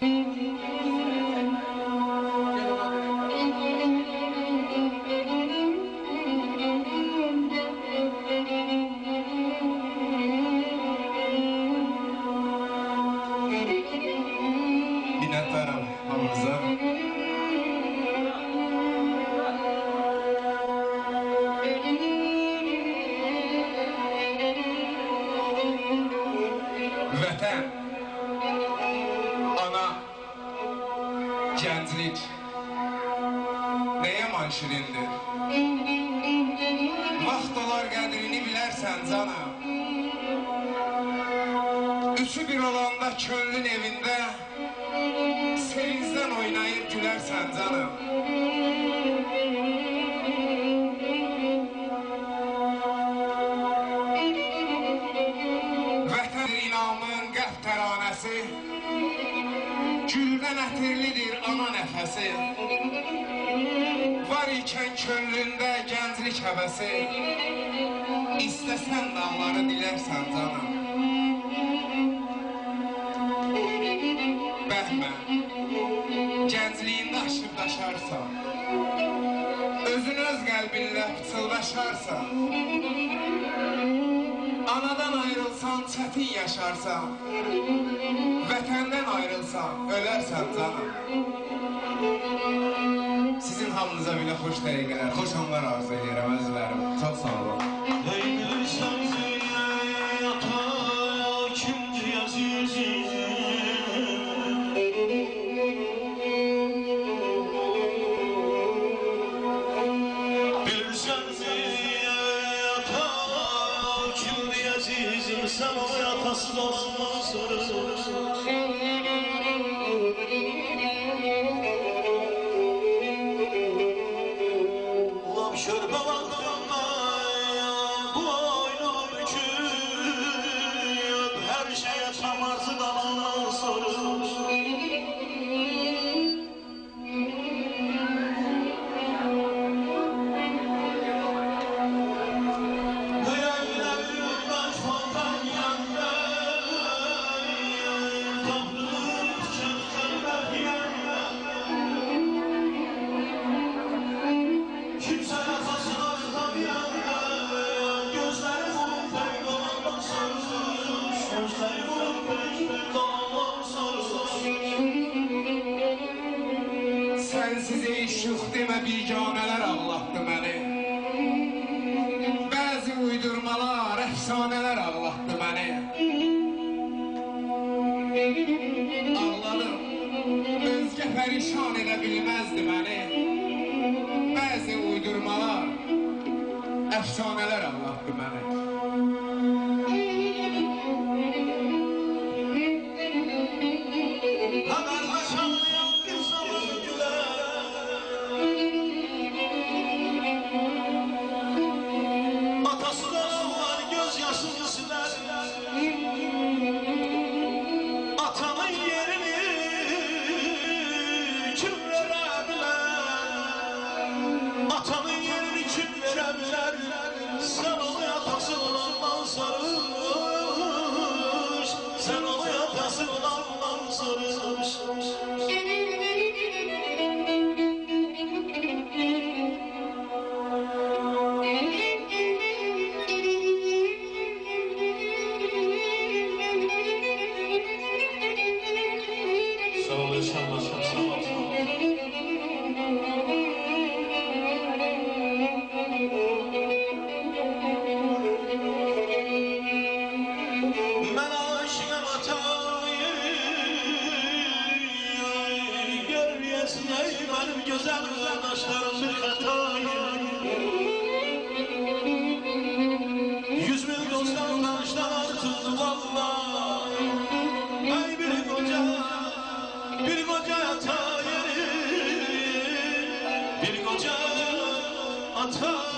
Minnettarım hamınıza. Vətən, ana, gənclik nəyə man şirindir? Vaxt olar qədrini bilərsən canım. Üçü bir olanda könlün evində sevincdən oynayıb gülərsən canım. Vətən inamın qəlb təranəsi, güldən ətirlidir ana nəfəsi. Var ikən könlündə gənclik həvəsi, İstəsən dağları dilərsən canım. Bəhmə, gəncliyində aşıb daşarsan, özün öz qəlbinlə pıçıldaşarsan, anadan ayrılsan çətin yaşarsan, vətəndən ayrılsan ölərsən canım. Sizin hamınıza belə xoş dəqiqələr, xoş anlar arzu edirəm özlərim. Çox sağ olun. Ey bilirsən ziyata kimdir əzizim? Bilirsən ziyata kimdir əzizim? Sən o yatasız olmasın. Ulan şörbe vaktinde bu oyunu büküp her şeye tam arzı kalanlar sorur. Sensiz iş yok demə biganələr ağlatdı məni. Bəzi uydurmalar, əfsanələr ağlatdı məni. Ağladım, özgə pərişan edə bilməzdi məni. Bəzi uydurmalar, əfsanələr ağlatdı məni. Atanın yerini kim verebilir? Atanın yerini kim verebilir? Sen onu yatasından sarılmış, sen onu yatasından sarılmış. Ben aşığım atayım, görüyorsun ey benim güzel kardeşlerim bir hatayım. 100 bin gözden karşıdan artırdı valla. Ey bir koca atayım, bir koca atayım.